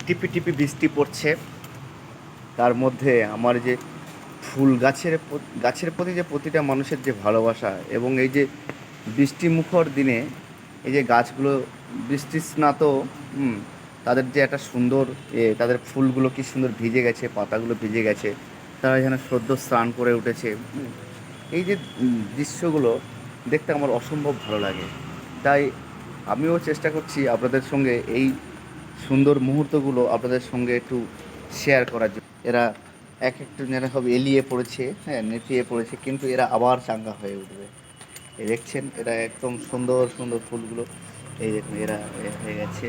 টিপি টিপি বৃষ্টি পড়ছে, তার মধ্যে আমার যে ফুল গাছের প্রতি যে প্রতিটা মানুষের যে ভালোবাসা, এবং এই যে বৃষ্টিমুখর দিনে এই যে গাছগুলো বৃষ্টি স্নাত, তাদের যে একটা সুন্দর তাদের ফুলগুলো কি সুন্দর ভিজে গেছে, পাতাগুলো ভিজে গেছে, তারা যেন সদ্য স্নান করে উঠেছে। এই যে দৃশ্যগুলো দেখতে আমার অসম্ভব ভালো লাগে। তাই আমিও চেষ্টা করছি আপনাদের সঙ্গে এই সুন্দর মুহূর্তগুলো আপনাদের সঙ্গে একটু শেয়ার করার জন্য। এরা এক একটু যেন সব এলিয়ে পড়েছে, হ্যাঁ, নেতিয়ে পড়েছে, কিন্তু এরা আবার চাঙ্গা হয়ে উঠবে। এই দেখছেন, এরা একদম সুন্দর সুন্দর ফুলগুলো, এই দেখুন এরা হয়ে গেছে।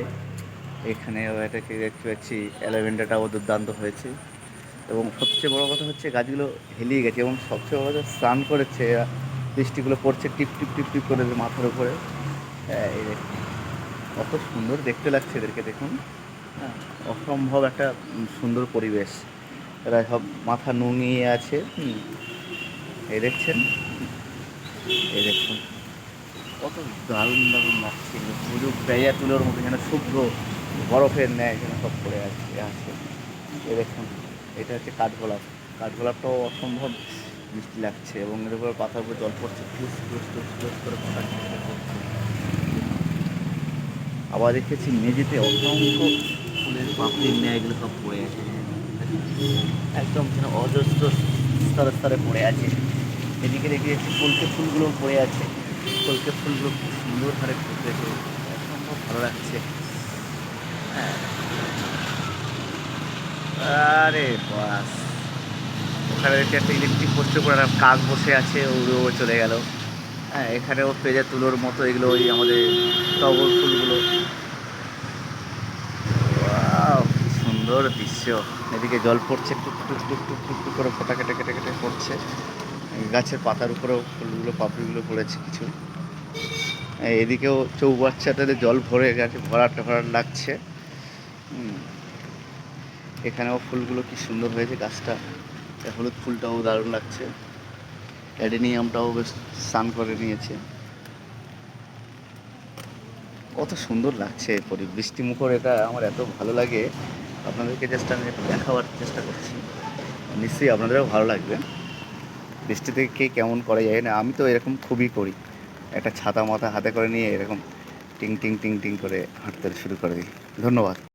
এখানেও এটাকে দেখতে পাচ্ছি অ্যালাভেন্ডাটাও দুর্দান্ত হয়েছে। এবং সবচেয়ে বড় কথা হচ্ছে গাছগুলো হেলিয়ে গেছে, এবং সবচেয়ে বড় কথা স্নান করেছে এরা, বৃষ্টিগুলো পড়ছে টিপ টিপ টিপ টিপ করে মাথার উপরে। হ্যাঁ, এই দেখুন কত সুন্দর দেখতে লাগছে এদেরকে, দেখুন। হ্যাঁ, অসম্ভব একটা সুন্দর পরিবেশ। এরা সব মাথা নুনিয়ে আছে। এই দেখছেন, এই দেখুন কত দারুণ দারুণ লাগছে। পুরো পেঁয়া তুলোর মতো যেন শুভ্র বরফের ন্যায় যেন সব পড়ে আছে। এই দেখুন, এটা হচ্ছে কাঠগোলাপ। কাঠগোলাপটাও অসম্ভব মিষ্টি লাগছে, এবং এর উপর পাতার উপর জল পড়ছে, টুস টুস টুস টুস করে পাতা খেতে পড়ছে। আবার দেখেছি মেঝেতে অসংখ্য ফুলের পাপড়ির ন্যায় এগুলো সব পড়ে আছে, একদম যেন অজস্র স্তরে স্তরে পড়ে আছে। এদিকে দেখে যাচ্ছি কলকে ফুলগুলো পড়ে আছে, কলকে ফুলগুলো খুব সুন্দর হারে ফুটেছে, অসম্ভব ভালো লাগছে। হ্যাঁ, আরে বাস, ওখানে দেখছি একটা ইলেকট্রিক পোস্টের উপর একটা কাক বসে আছে, উড়ে উড়ে চলে গেল। হ্যাঁ, এখানেও পেঁজা তুলোর মতো এগুলো ওই আমাদের টগর ফুলগুলো। ওয়াও, কি সুন্দর দৃশ্য। এদিকে জল পড়ছে, টুক টুক টুক টুক টুক টুক করে ফোঁটা কেটে কেটে কেটে পড়ছে। গাছের পাতার উপরেও ফুলগুলো পাপড়িগুলো পড়েছে কিছু। এদিকেও চৌবাচ্চাটাতে জল ভরে গেছে, ভরাট ভরাট লাগছে। এখানেও ফুলগুলো কি সুন্দর হয়েছে, গাছটা হলুদ ফুলটাও দারুণ লাগছে। অ্যাডেনিয়ামটাও বেশ স্নান করে নিয়েছে। কত সুন্দর লাগছে বৃষ্টিমুখর, এটা আমার এত ভালো লাগে। আপনাদেরকে জাস্ট আমি একটু দেখাবার চেষ্টা করছি, নিশ্চয়ই আপনাদেরও ভালো লাগবে। বৃষ্টিতে কে কেমন করে যায় না, আমি তো এরকম খুবই করি। একটা ছাতা মাথা হাতে করে নিয়ে এরকম টিং টিং টিং টিং করে হাঁটতে শুরু করে দিই। ধন্যবাদ।